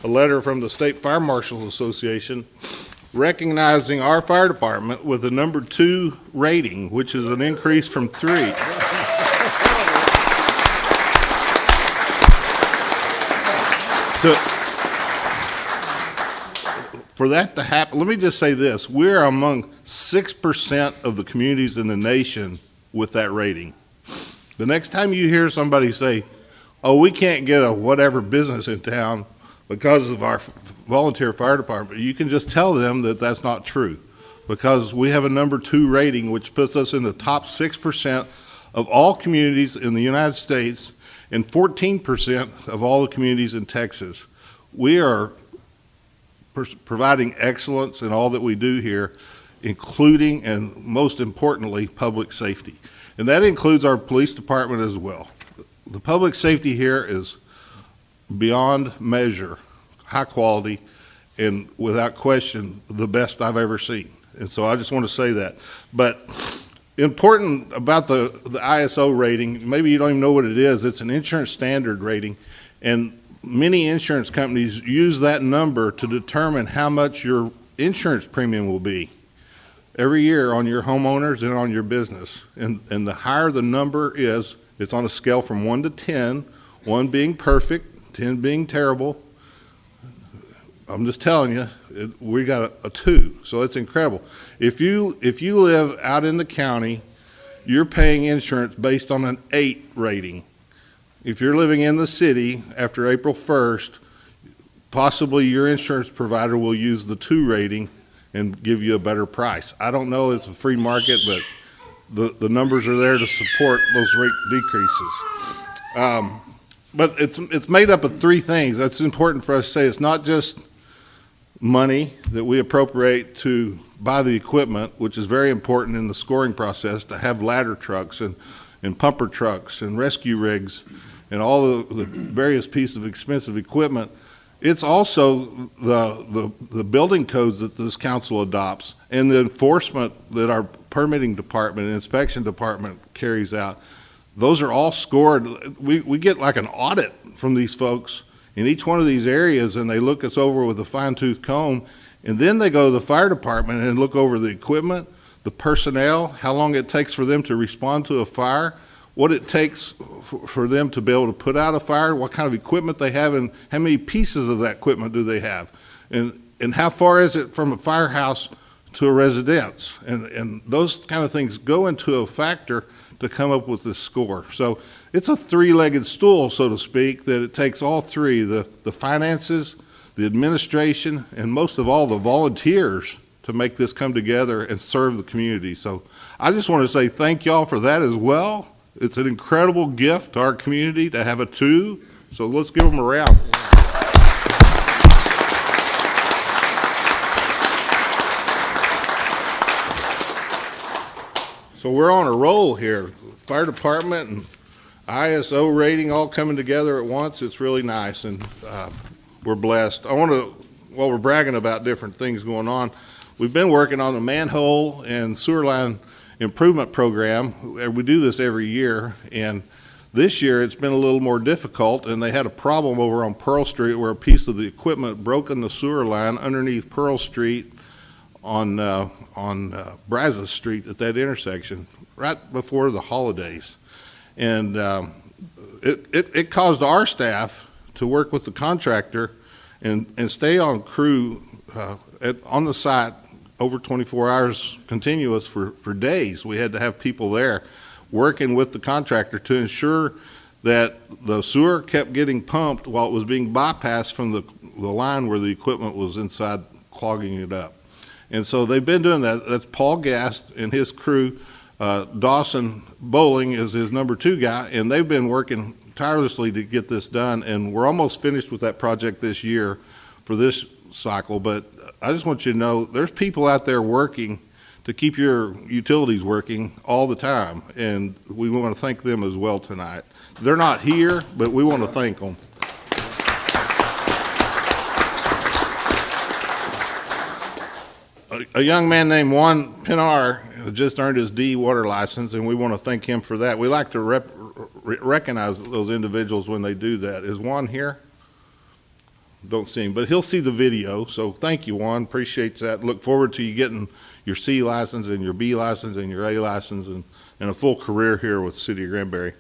a letter from the State Fire Marshals Association recognizing our fire department with a number 2 rating, which is an increase from 3. For that to happen, let me just say this. We're among 6% of the communities in the nation with that rating. The next time you hear somebody say, oh, we can't get a whatever business in town because of our volunteer fire department, you can just tell them that that's not true, because we have a number 2 rating, which puts us in the top 6% of all communities in the United States and 14% of all the communities in Texas. We are providing excellence in all that we do here, including and most importantly, public safety. And that includes our police department as well. The public safety here is beyond measure, high quality, and without question, the best I've ever seen. And so I just want to say that. But important about the ISO rating, maybe you don't even know what it is. It's an insurance standard rating, and many insurance companies use that number to determine how much your insurance premium will be every year on your homeowners and on your business. And the higher the number is, it's on a scale from 1 to 10, 1 being perfect, 10 being terrible. I'm just telling you, we got a 2, so it's incredible. If you live out in the county, you're paying insurance based on an 8 rating. If you're living in the city after April 1st, possibly your insurance provider will use the 2 rating and give you a better price. I don't know, it's a free market, but the numbers are there to support those rate decreases. But it's made up of 3 things. That's important for us to say. It's not just money that we appropriate to buy the equipment, which is very important in the scoring process, to have ladder trucks and pumper trucks and rescue rigs and all the various pieces of expensive equipment. It's also the building codes that this council adopts and the enforcement that our permitting department and inspection department carries out. Those are all scored. We get like an audit from these folks in each one of these areas, and they look us over with a fine-tooth comb, and then they go to the fire department and look over the equipment, the personnel, how long it takes for them to respond to a fire, what it takes for them to be able to put out a fire, what kind of equipment they have, and how many pieces of that equipment do they have, and how far is it from a firehouse to a residence, and those kind of things go into a factor to come up with this score. So it's a 3-legged stool, so to speak, that it takes all 3, the finances, the administration, and most of all the volunteers to make this come together and serve the community. So I just want to say thank y'all for that as well. It's an incredible gift to our community to have a 2, so let's give them a round. So we're on a roll here. Fire department and ISO rating all coming together at once. It's really nice, and we're blessed. I want to, while we're bragging about different things going on, we've been working on the manhole and sewer line improvement program. We do this every year, and this year it's been a little more difficult, and they had a problem over on Pearl Street where a piece of the equipment broke in the sewer line underneath Pearl Street on Brazos Street at that intersection right before the holidays. And it caused our staff to work with the contractor and stay on crew on the site over 24 hours continuous for days. We had to have people there working with the contractor to ensure that the sewer kept getting pumped while it was being bypassed from the line where the equipment was inside, clogging it up. And so they've been doing that. That's Paul Gast and his crew. Dawson Bowling is his number 2 guy, and they've been working tirelessly to get this done, and we're almost finished with that project this year for this cycle. But I just want you to know there's people out there working to keep your utilities working all the time, and we want to thank them as well tonight. They're not here, but we want to thank them. A young man named Juan Pinar just earned his D water license, and we want to thank him for that. We like to recognize those individuals when they do that. Is Juan here? don't see him, but he'll see the video. So thank you, Juan. Appreciate that. Look forward to you getting your C license and your B license and your A license and a full career here with the City of Granbury.